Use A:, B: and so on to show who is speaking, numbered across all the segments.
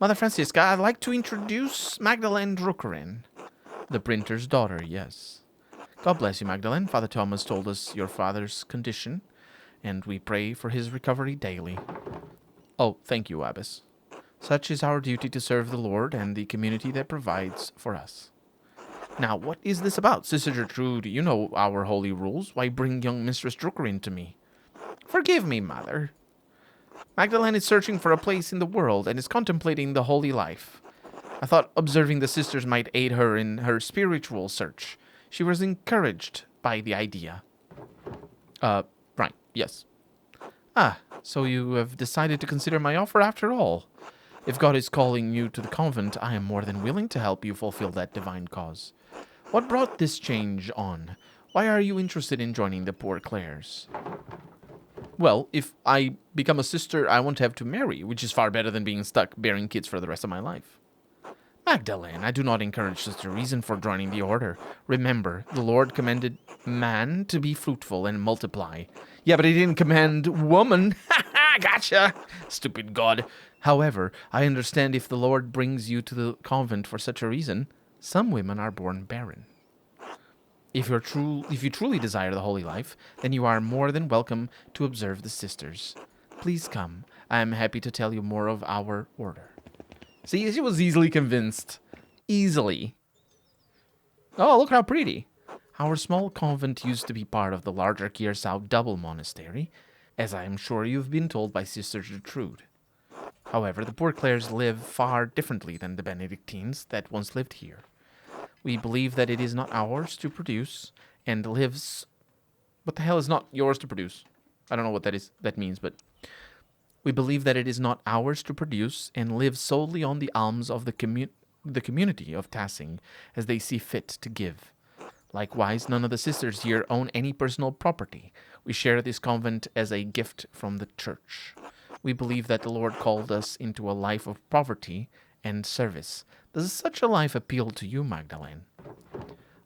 A: Mother Francisca, I'd like to introduce Magdalene Druckerin. The printer's daughter, yes. God bless you, Magdalene. Father Thomas told us your father's condition, and we pray for his recovery daily. Oh, thank you, Abbess. Such is our duty to serve the Lord and the community that provides for us. Now, what is this about, Sister Gertrude? You know our holy rules. Why bring young Mistress Druckerin to me? Forgive me, Mother. Magdalene is searching for a place in the world and is contemplating the holy life. I thought observing the sisters might aid her in her spiritual search. She was encouraged by the idea. Right, yes. Ah, so you have decided to consider my offer after all. If God is calling you to the convent, I am more than willing to help you fulfill that divine cause. What brought this change on? Why are you interested in joining the Poor Clares? Well, if I become a sister, I won't have to marry, which is far better than being stuck bearing kids for the rest of my life. Magdalene, I do not encourage such a reason for joining the order. Remember, the Lord commanded man to be fruitful and multiply. Yeah, but he didn't command woman. Ha ha, gotcha! Stupid God. However, I understand if the Lord brings you to the convent for such a reason. Some women are born barren. If you truly desire the holy life, then you are more than welcome to observe the sisters. Please come. I am happy to tell you more of our order. See, she was easily convinced. Easily. Oh, look how pretty. Our small convent used to be part of the larger Kiersau double monastery, as I am sure you've been told by Sister Gertrude. However, the Poor Clares live far differently than the Benedictines that once lived here. We believe that it is not ours to produce, and lives... What the hell is not yours to produce? I don't know what that means, but... We believe that it is not ours to produce, and live solely on the alms of the community of Tassing, as they see fit to give. Likewise, none of the sisters here own any personal property. We share this convent as a gift from the church. We believe that the Lord called us into a life of poverty and service. Does such a life appeal to you, Magdalene?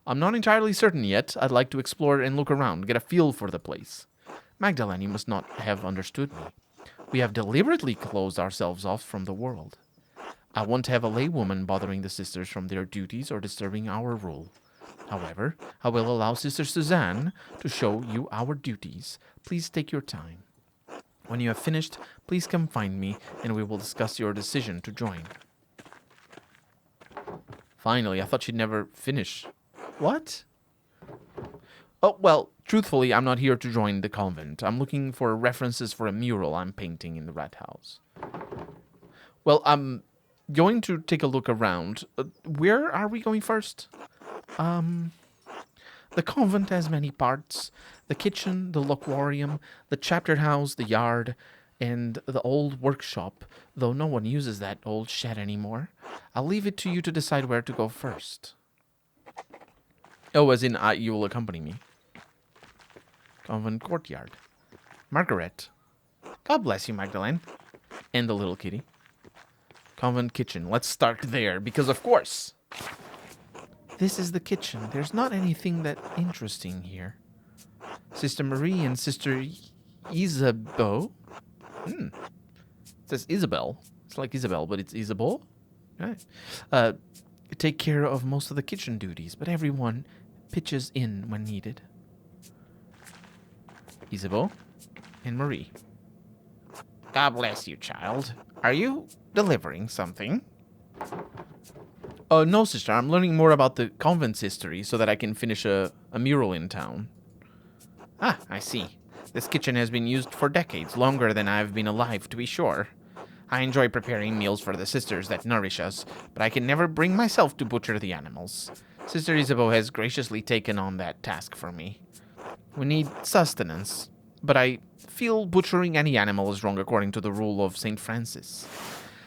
A: I'm not entirely certain yet. I'd like to explore and look around, get a feel for the place. Magdalene, you must not have understood me. We have deliberately closed ourselves off from the world. I won't have a laywoman bothering the sisters from their duties or disturbing our rule. However, I will allow Sister Suzanne to show you our duties. Please take your time. When you have finished, please come find me, and we will discuss your decision to join. Finally, I thought she'd never finish. What? Oh, well, truthfully, I'm not here to join the convent. I'm looking for references for a mural I'm painting in the Rat House. Well, I'm going to take a look around. Where are we going first? The convent has many parts. The kitchen, the loquarium, the chapter house, the yard, and the old workshop, though no one uses that old shed anymore. I'll leave it to you to decide where to go first. Oh, as in, you will accompany me. Convent courtyard. Margaret. God bless you, Magdalene. And the little kitty. Convent kitchen. Let's start there, because of course. This is the kitchen. There's not anything that interesting here. Sister Marie and Sister Isabeau. It says Isabel. It's like Isabel, but it's Isabeau. Right. Take care of most of the kitchen duties, but everyone pitches in when needed. Isabeau and Marie. God bless you, child. Are you delivering something? No, sister. I'm learning more about the convent's history so that I can finish a mural in town. Ah, I see. This kitchen has been used for decades, longer than I've been alive, to be sure. I enjoy preparing meals for the sisters that nourish us, but I can never bring myself to butcher the animals. Sister Isabeau has graciously taken on that task for me. We need sustenance, but I feel butchering any animal is wrong according to the rule of St. Francis.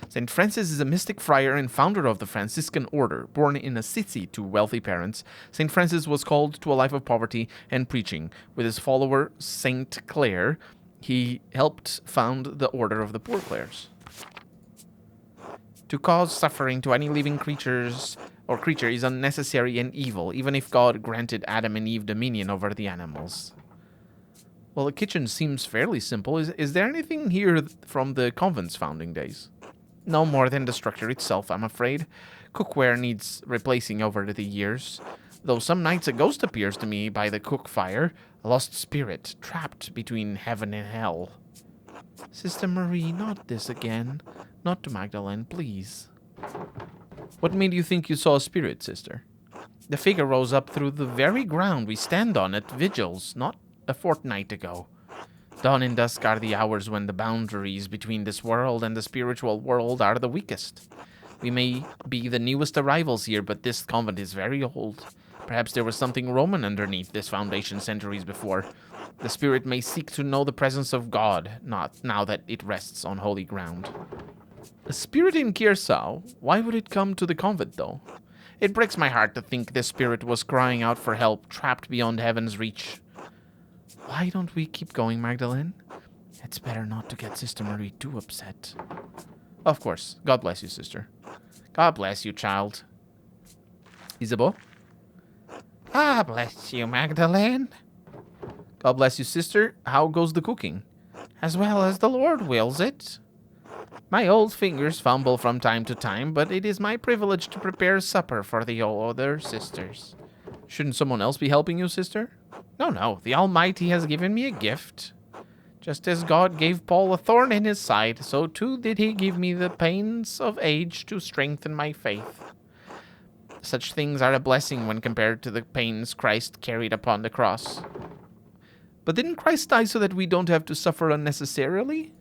A: St. Francis is a mystic friar and founder of the Franciscan order. Born in Assisi to wealthy parents, St. Francis was called to a life of poverty and preaching. With his follower, St. Clare, he helped found the order of the Poor Clares. To cause suffering to any living creature is unnecessary and evil, even if God granted Adam and Eve dominion over the animals. Well, the kitchen seems fairly simple. Is there anything here from the convent's founding days? No more than the structure itself, I'm afraid. Cookware needs replacing over the years. Though some nights a ghost appears to me by the cook fire, a lost spirit trapped between heaven and hell. Sister Marie, not this again. Not to Magdalene, please. What made you think you saw a spirit, sister? The figure rose up through the very ground we stand on at vigils, not a fortnight ago. Dawn and dusk are the hours when the boundaries between this world and the spiritual world are the weakest. We may be the newest arrivals here, but this convent is very old. Perhaps there was something Roman underneath this foundation centuries before. The spirit may seek to know the presence of God, not now that it rests on holy ground. A spirit in Kiersau? Why would it come to the convent, though? It breaks my heart to think this spirit was crying out for help, trapped beyond heaven's reach. Why don't we keep going, Magdalene? It's better not to get Sister Marie too upset. Of course. God bless you, sister. God bless you, child. Isabeau? God bless you, Magdalene. God bless you, sister. How goes the cooking? As well as the Lord wills it. My old fingers fumble from time to time, but it is my privilege to prepare supper for the other sisters. Shouldn't someone else be helping you, sister? No. The Almighty has given me a gift. Just as God gave Paul a thorn in his side, so too did he give me the pains of age to strengthen my faith. Such things are a blessing when compared to the pains Christ carried upon the cross. But didn't Christ die so that we don't have to suffer unnecessarily?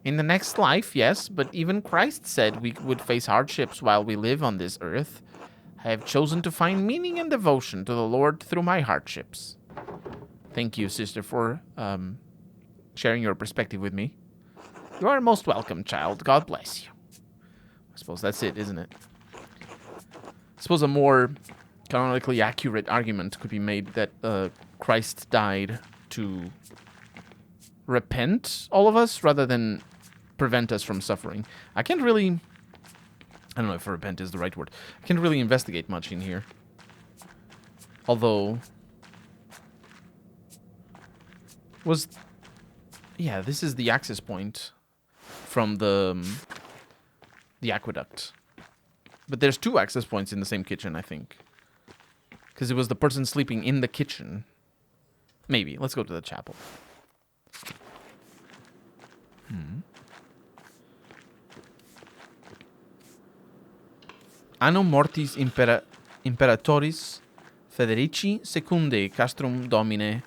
A: In the next life, yes, but even Christ said we would face hardships while we live on this earth. I have chosen to find meaning and devotion to the Lord through my hardships. Thank you, sister, for sharing your perspective with me. You are most welcome, child. God bless you. I suppose that's it, isn't it? I suppose a more canonically accurate argument could be made that Christ died to repent all of us rather than prevent us from suffering. I don't know if repent is the right word. I can't really investigate much in here. Although, this is the access point from the aqueduct. But there's two access points in the same kitchen, I think. Because it was the person sleeping in the kitchen. Maybe. Let's go to the chapel. Anno mortis imperatoris Federici secunde castrum domini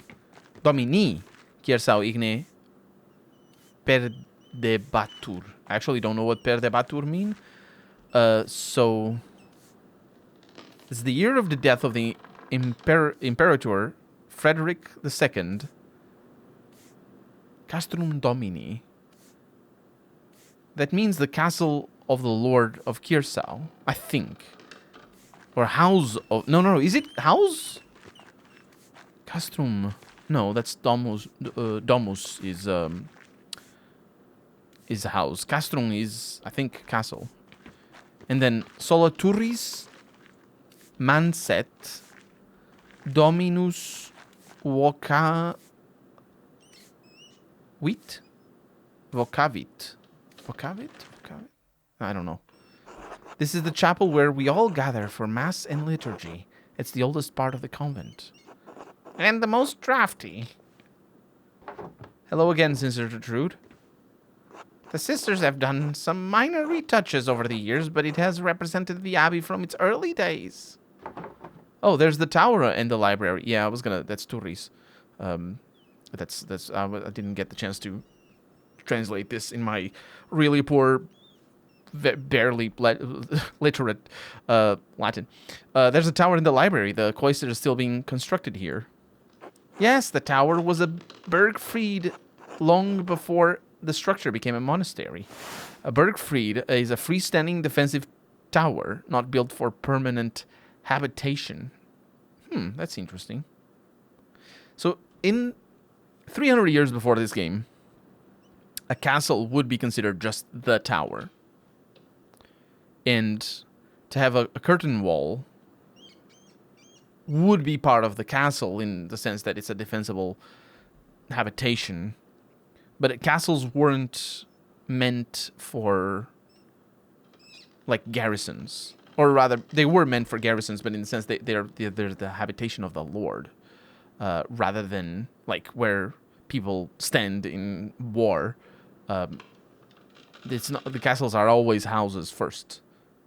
A: Kiersau igne perdebatur. I actually don't know what perdebatur mean. So it's the year of the death of the Imperator Frederick II. Castrum Domini. That means the castle of the Lord of Kiersau, I think. Or house of... No. Is it house? Castrum. No, that's domus. Domus is a house. Castrum is, I think, castle. And then Solaturis Manset Dominus Vocavit? I don't know. This is the chapel where we all gather for mass and liturgy. It's the oldest part of the convent. And the most drafty. Hello again, Sister Gertrude. The sisters have done some minor retouches over the years, but it has represented the abbey from its early days. Oh, there's the tower and the library. Yeah, that's Turis. I didn't get the chance to translate this in my really poor, barely literate Latin. There's a tower in the library. The cloister is still being constructed here. Yes, the tower was a Bergfried long before the structure became a monastery. A Bergfried is a freestanding defensive tower, not built for permanent habitation. That's interesting. So, in 300 years before this game, a castle would be considered just the tower. And to have a curtain wall would be part of the castle in the sense that it's a defensible habitation. But castles weren't meant for, like, garrisons. Or rather, they were meant for garrisons, but in the sense they're the habitation of the Lord, rather than, like, where people stand in war. It's not, the castles are always houses first.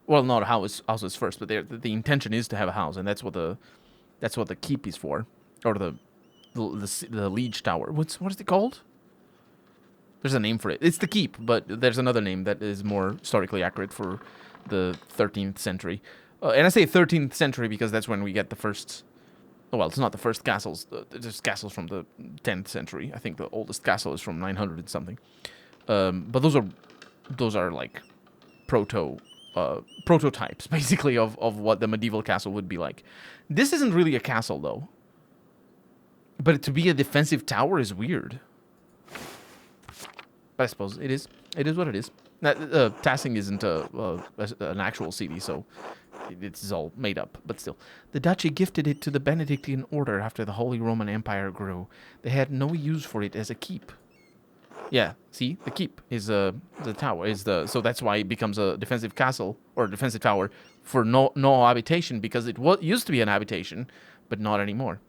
A: Well, not houses first, but the intention is to have a house, and that's what the keep is for, or the liege tower. What is it called? There's a name for it. It's the keep, but there's another name that is more historically accurate for the 13th century. And I say 13th century because that's when we get the first. Well, it's not the first castles. There's castles from the 10th century. I think the oldest castle is from 900 and something. But those are like prototypes, basically, of what the medieval castle would be like. This isn't really a castle, though. But to be a defensive tower is weird. But I suppose it is. It is what it is. Tassing isn't an actual city, so it's all made up. But still, the duchy gifted it to the Benedictine order after the Holy Roman Empire grew. They had no use for it as a keep. Yeah, see, the keep is the tower so that's why it becomes a defensive castle or a defensive tower for no habitation, because it used to be an habitation, but not anymore.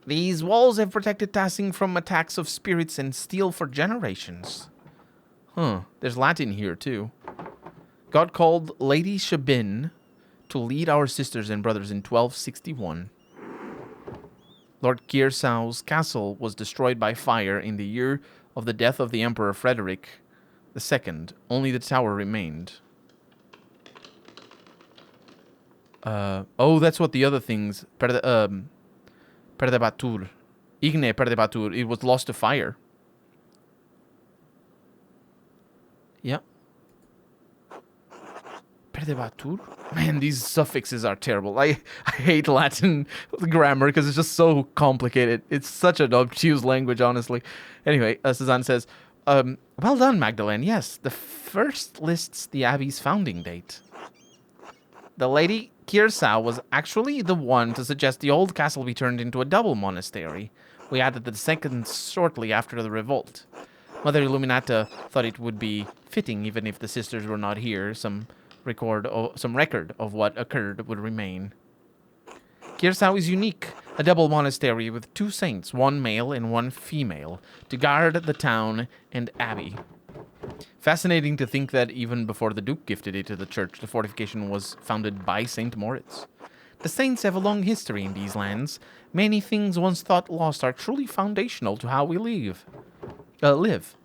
A: These walls have protected Tassing from attacks of spirits and steel for generations. Huh, there's Latin here too. God called Lady Shabin to lead our sisters and brothers in 1261. Lord Kirsau's castle was destroyed by fire in the year of the death of the Emperor Frederick II. Only the tower remained. Oh, that's what the other things... Perdebatur. Igne Perdebatur. It was lost to fire. Yeah. Perdebatur? Man, these suffixes are terrible. I hate Latin grammar because it's just so complicated. It's such an obtuse language, honestly. Anyway, Suzanne says, well done, Magdalene. Yes, the first lists the abbey's founding date. The Lady Kirsau was actually the one to suggest the old castle be turned into a double monastery. We added the second shortly after the revolt. Mother Illuminata thought it would be fitting, even if the sisters were not here, some record of what occurred would remain. Kirsau is unique, a double monastery with 2 saints, one male and one female, to guard the town and abbey. Fascinating to think that even before the Duke gifted it to the church, the fortification was founded by St. Moritz. The saints have a long history in these lands. Many things once thought lost are truly foundational to how we live,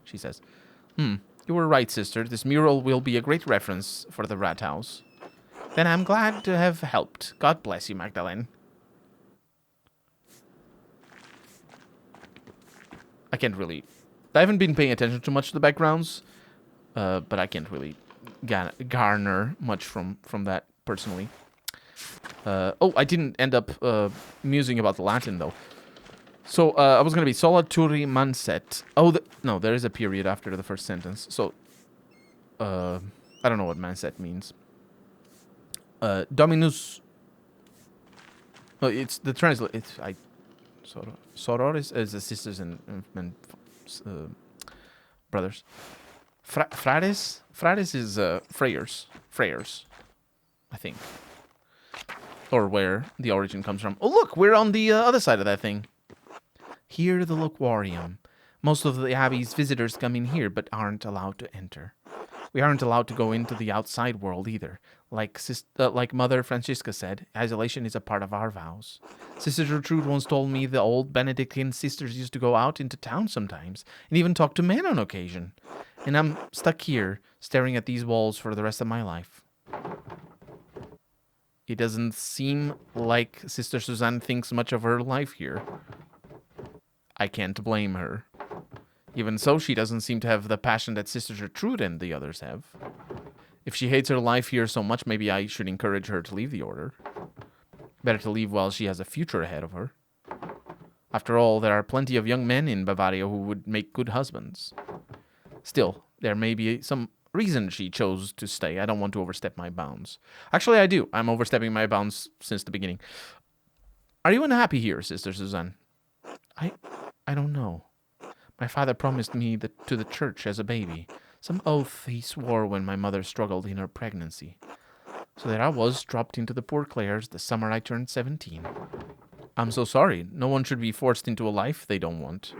A: she says. You were right, sister. This mural will be a great reference for the rat house. Then I'm glad to have helped. God bless you, Magdalene. I haven't been paying attention too much to the backgrounds, but I can't really garner much from that personally. I didn't end up musing about the Latin, though. So, I was going to be sola turi manset. No, there is a period after the first sentence. So, I don't know what manset means. Dominus... No, it's the translate... Sorores is the sisters and brothers. Frades? Frades is frayers. Frayers, I think. Or where the origin comes from. Oh, look, we're on the other side of that thing. Here, the Loquarium. Most of the Abbey's visitors come in here, but aren't allowed to enter. We aren't allowed to go into the outside world either. Like Mother Francisca said, isolation is a part of our vows. Sister Gertrude once told me the old Benedictine sisters used to go out into town sometimes, and even talk to men on occasion. And I'm stuck here, staring at these walls for the rest of my life. It doesn't seem like Sister Suzanne thinks much of her life here. I can't blame her. Even so, she doesn't seem to have the passion that Sister Gertrude and the others have. If she hates her life here so much, maybe I should encourage her to leave the order. Better to leave while she has a future ahead of her. After all, there are plenty of young men in Bavaria who would make good husbands. Still, there may be some reason she chose to stay. I don't want to overstep my bounds. Actually, I do. I'm overstepping my bounds since the beginning. Are you unhappy here, Sister Suzanne? I don't know. My father promised me to the church as a baby, Some oath he swore when my mother struggled in her pregnancy. So there I was, dropped into the poor Clares the summer I turned 17. I'm so sorry. No one should be forced into a life they don't want.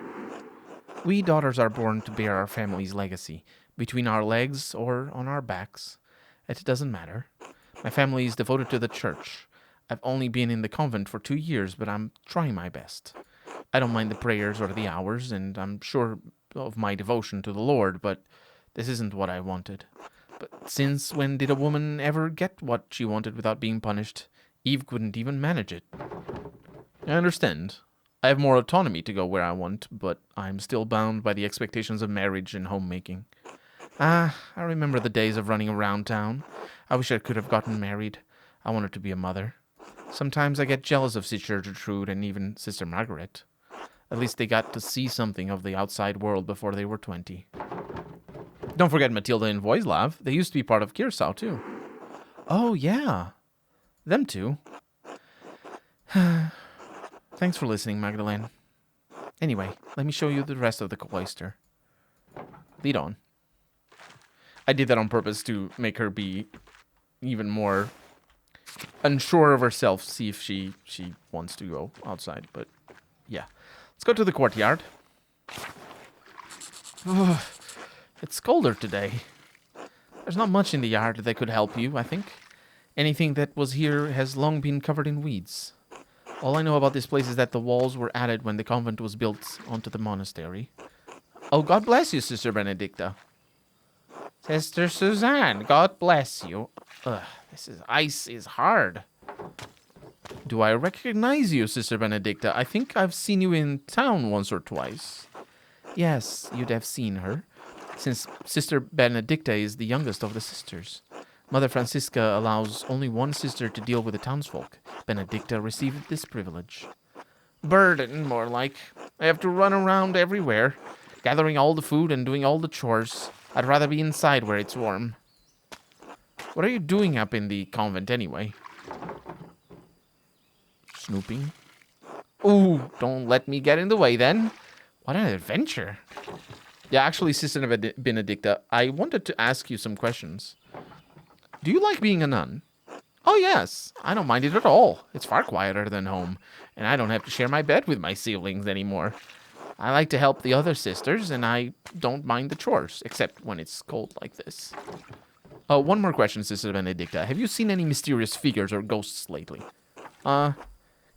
A: We daughters are born to bear our family's legacy, between our legs or on our backs. It doesn't matter. My family is devoted to the church. I've only been in the convent for 2 years, but I'm trying my best. I don't mind the prayers or the hours, and I'm sure of my devotion to the Lord, but this isn't what I wanted. But since when did a woman ever get what she wanted without being punished? Eve couldn't even manage it. I understand. I have more autonomy to go where I want, but I'm still bound by the expectations of marriage and homemaking. I remember the days of running around town. I wish I could have gotten married. I wanted to be a mother. Sometimes I get jealous of Sister Gertrude and even Sister Margaret. At least they got to see something of the outside world before they were 20. Don't forget Matilda and Voislav. They used to be part of Kirsau, too. Oh, yeah. Them two. Thanks for listening, Magdalene. Anyway, let me show you the rest of the cloister. Lead on. I did that on purpose to make her be even more unsure of herself, see if she wants to go outside, but yeah. Let's go to the courtyard. It's colder today. There's not much in the yard that could help you, I think. Anything that was here has long been covered in weeds. All I know about this place is that the walls were added when the convent was built onto the monastery. Oh, God bless you, Sister Benedicta. Sister Suzanne, God bless you. Ugh, ice is hard. Do I recognize you, Sister Benedicta? I think I've seen you in town once or twice. Yes, you'd have seen her, since Sister Benedicta is the youngest of the sisters. Mother Francisca allows only one sister to deal with the townsfolk. Benedicta received this privilege. Burden, more like. I have to run around everywhere, gathering all the food and doing all the chores. I'd rather be inside where it's warm. What are you doing up in the convent anyway? Snooping? Ooh, don't let me get in the way then. What an adventure. Yeah, actually, Sister Benedicta, I wanted to ask you some questions. Do you like being a nun? Oh, yes. I don't mind it at all. It's far quieter than home, and I don't have to share my bed with my siblings anymore. I like to help the other sisters, and I don't mind the chores, except when it's cold like this. Oh, one more question, Sister Benedicta. Have you seen any mysterious figures or ghosts lately?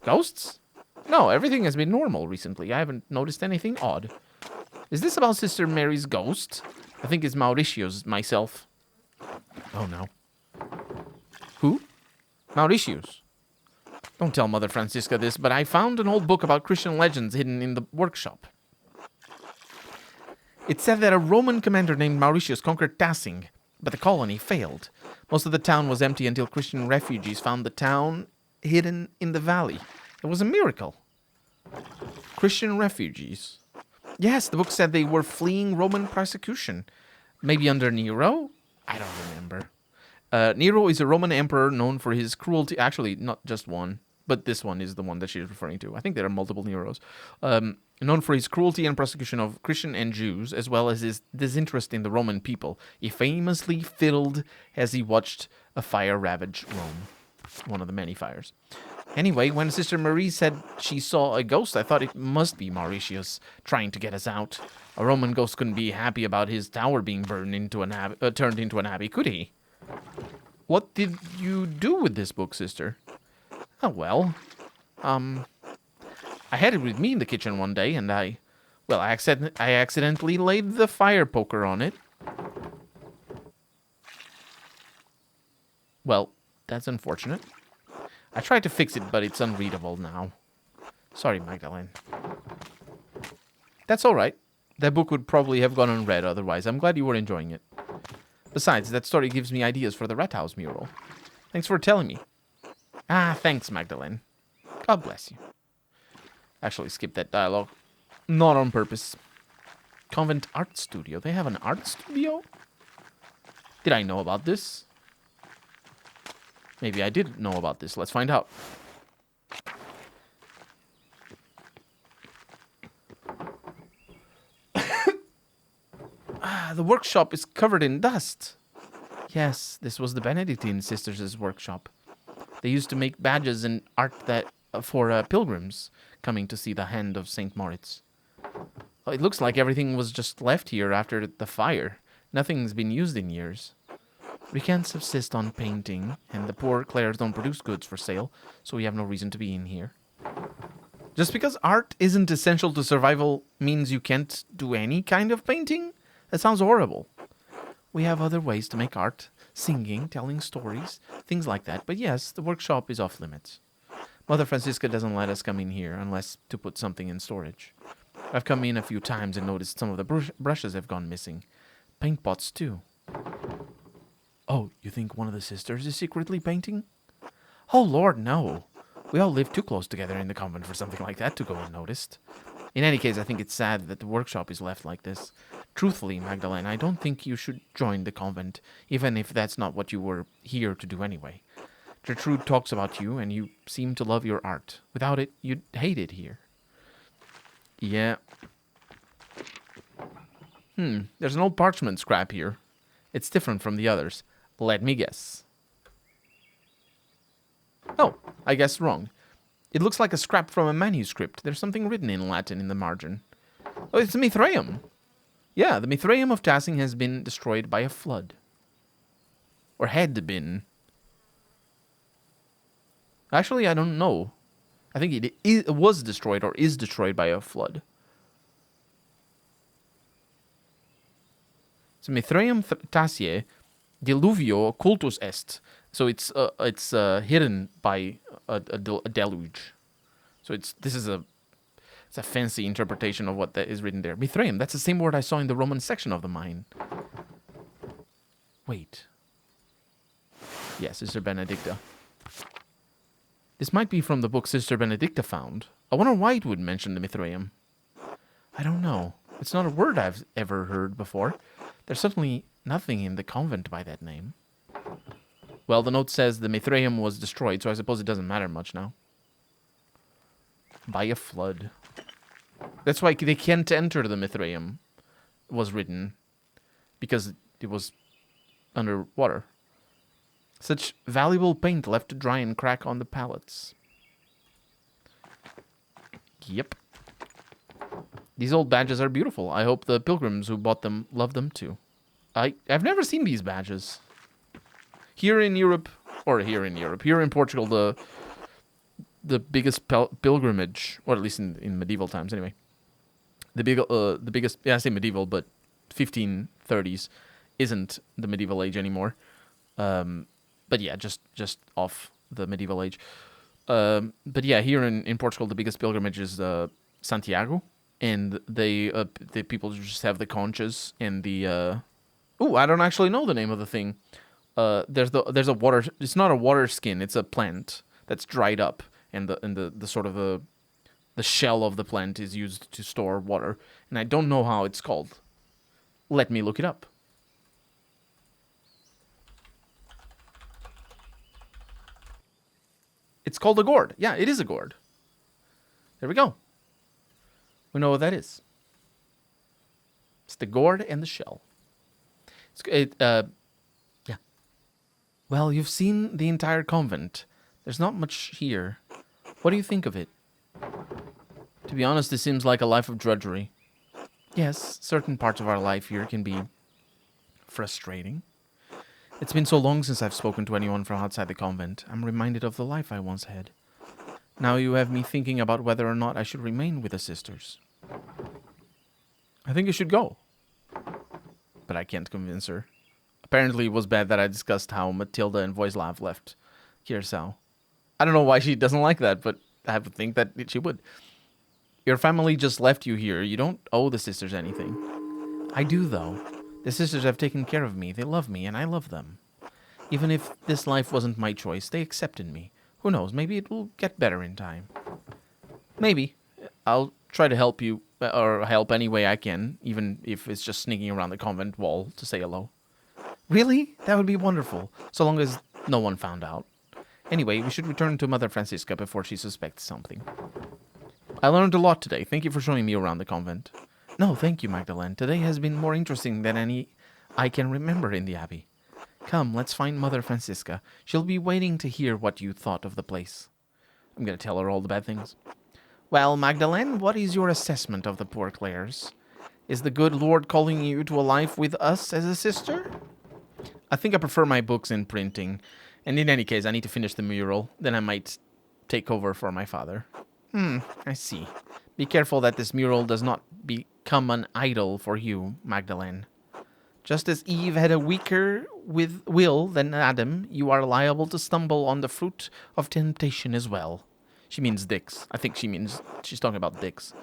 A: Ghosts? No, everything has been normal recently. I haven't noticed anything odd. Is this about Sister Mary's ghost? I think it's Mauritius myself. Oh, no. Who? Mauritius. Don't tell Mother Francisca this, but I found an old book about Christian legends hidden in the workshop. It said that a Roman commander named Mauritius conquered Tassing, but the colony failed. Most of the town was empty until Christian refugees found the town hidden in the valley. It was a miracle. Christian refugees. Yes, the book said they were fleeing Roman persecution. Maybe under Nero? I don't remember. Nero is a Roman emperor known for his cruelty. Actually, not just one, but this one is the one that she's referring to. I think there are multiple Neros. Known for his cruelty and persecution of Christian and Jews, as well as his disinterest in the Roman people. He famously fiddled as he watched a fire ravage Rome. One of the many fires. Anyway, when Sister Marie said she saw a ghost, I thought it must be Mauritius trying to get us out. A Roman ghost couldn't be happy about his tower being turned into an abbey, could he? What did you do with this book, Sister? Oh, well, I had it with me in the kitchen one day, and I accidentally laid the fire poker on it. Well, that's unfortunate. I tried to fix it, but it's unreadable now. Sorry, Magdalene. That's all right. That book would probably have gone unread otherwise. I'm glad you were enjoying it. Besides, that story gives me ideas for the Rat House mural. Thanks for telling me. Thanks, Magdalene. God bless you. Actually, skip that dialogue. Not on purpose. Convent Art Studio. They have an art studio? Did I know about this? Maybe I did know about this. Let's find out. The workshop is covered in dust. Yes, this was the Benedictine sisters' workshop. They used to make badges and art that for pilgrims coming to see the Hand of St. Moritz. It looks like everything was just left here after the fire. Nothing's been used in years. We can't subsist on painting, and the poor Clares don't produce goods for sale, so we have no reason to be in here. Just because art isn't essential to survival means you can't do any kind of painting? That sounds horrible. We have other ways to make art. Singing, telling stories, things like that. But yes, the workshop is off limits. Mother Francisca doesn't let us come in here unless to put something in storage. I've come in a few times and noticed some of the brushes have gone missing. Paint pots, too. Oh, you think one of the sisters is secretly painting? Oh, Lord, no. We all live too close together in the convent for something like that to go unnoticed. In any case, I think it's sad that the workshop is left like this. Truthfully, Magdalene, I don't think you should join the convent, even if that's not what you were here to do anyway. Gertrude talks about you, and you seem to love your art. Without it, you'd hate it here. Yeah. There's an old parchment scrap here. It's different from the others. Let me guess. Oh, I guessed wrong. It looks like a scrap from a manuscript. There's something written in Latin in the margin. Oh, it's a Mithraeum. Yeah, the Mithraeum of Tassing has been destroyed by a flood. Or had been. Actually, I don't know. I think it was destroyed or is destroyed by a flood. So Mithraeum Tassie diluvio cultus est. So it's hidden by a deluge. So this is a fancy interpretation of what that is written there. Mithraeum, that's the same word I saw in the Roman section of the mine. Wait. Yes, Sister Benedicta. This might be from the book Sister Benedicta found. I wonder why it would mention the Mithraeum. I don't know. It's not a word I've ever heard before. There's certainly nothing in the convent by that name. Well, the note says the Mithraeum was destroyed, so I suppose it doesn't matter much now. By a flood. That's why they can't enter the Mithraeum, was written, because it was underwater. Such valuable paint left to dry and crack on the pallets. Yep. These old badges are beautiful. I hope the pilgrims who bought them love them too. I've never seen these badges. Here in Portugal, the biggest pilgrimage, or at least in medieval times anyway. The biggest, yeah, I say medieval, but 1530s isn't the medieval age anymore. But yeah, just off the medieval age. But yeah, here in Portugal, the biggest pilgrimage is Santiago, and the people just have the conchas and the. I don't actually know the name of the thing. There's a water. It's not a water skin. It's a plant that's dried up, and the sort of the shell of the plant is used to store water, and I don't know how it's called. Let me look it up. It's called a gourd. Yeah, it is a gourd. There we go. We know what that is. It's the gourd and the shell. Yeah. Well, you've seen the entire convent. There's not much here. What do you think of it? To be honest, this seems like a life of drudgery. Yes, certain parts of our life here can be frustrating. It's been so long since I've spoken to anyone from outside the convent. I'm reminded of the life I once had. Now you have me thinking about whether or not I should remain with the sisters. I think you should go. But I can't convince her. Apparently it was bad that I discussed how Matilda and Voislav left Curacao. I don't know why she doesn't like that, but I would think that she would. Your family just left you here. You don't owe the sisters anything. I do, though. The sisters have taken care of me. They love me, and I love them. Even if this life wasn't my choice, they accepted me. Who knows, maybe it will get better in time. Maybe. I'll try to help you, or help any way I can, even if it's just sneaking around the convent wall to say hello. Really? That would be wonderful, so long as no one found out. Anyway, we should return to Mother Francisca before she suspects something. I learned a lot today. Thank you for showing me around the convent. No, thank you, Magdalene. Today has been more interesting than any I can remember in the Abbey. Come, let's find Mother Francisca. She'll be waiting to hear what you thought of the place. I'm going to tell her all the bad things. Well, Magdalene, what is your assessment of the poor Clares? Is the good Lord calling you to a life with us as a sister? I think I prefer my books in printing. And in any case, I need to finish the mural. Then I might take over for my father. I see. Be careful that this mural does not become an idol for you, Magdalene. Just as Eve had a weaker will than Adam, you are liable to stumble on the fruit of temptation as well. She means dicks. I think she's talking about dicks.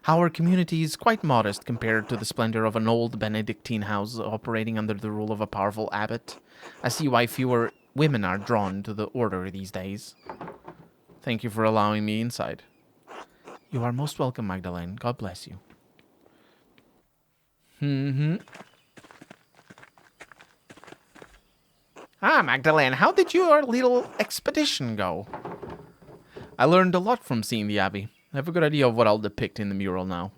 A: Our community is quite modest compared to the splendor of an old Benedictine house operating under the rule of a powerful abbot. I see why fewer women are drawn to the order these days. Thank you for allowing me inside. You are most welcome, Magdalene. God bless you. Ah, Magdalene, how did your little expedition go? I learned a lot from seeing the Abbey. I have a good idea of what I'll depict in the mural now.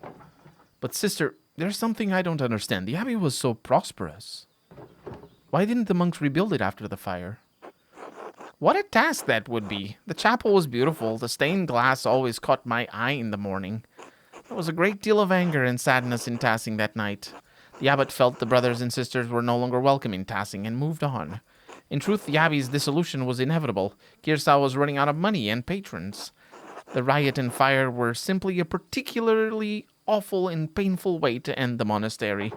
A: But sister, there's something I don't understand. The Abbey was so prosperous. Why didn't the monks rebuild it after the fire? What a task that would be. The chapel was beautiful. The stained glass always caught my eye in the morning. There was a great deal of anger and sadness in Tassing that night. The abbot felt the brothers and sisters were no longer welcome in Tassing and moved on. In truth, the abbey's dissolution was inevitable. Gearsau was running out of money and patrons. The riot and fire were simply a particularly awful and painful way to end the monastery.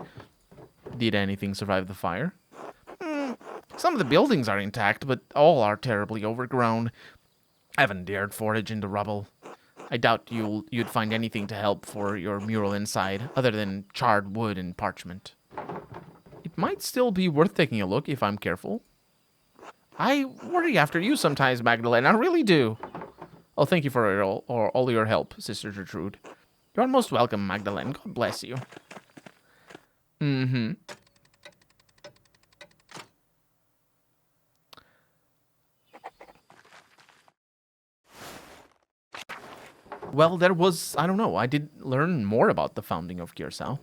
A: Did anything survive the fire? Some of the buildings are intact, but all are terribly overgrown. I haven't dared forage in the rubble. I doubt you'd find anything to help for your mural inside, other than charred wood and parchment. It might still be worth taking a look if I'm careful. I worry after you sometimes, Magdalene. I really do. Oh, thank you for all your help, Sister Gertrude. You're most welcome, Magdalene. God bless you. Well, I don't know, I did learn more about the founding of Gearsau.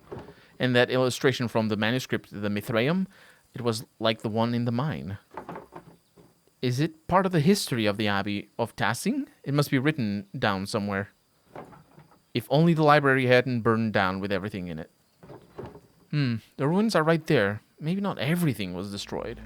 A: And that illustration from the manuscript, the Mithraeum, it was like the one in the mine. Is it part of the history of the Abbey of Tassing? It must be written down somewhere. If only the library hadn't burned down with everything in it. The ruins are right there. Maybe not everything was destroyed.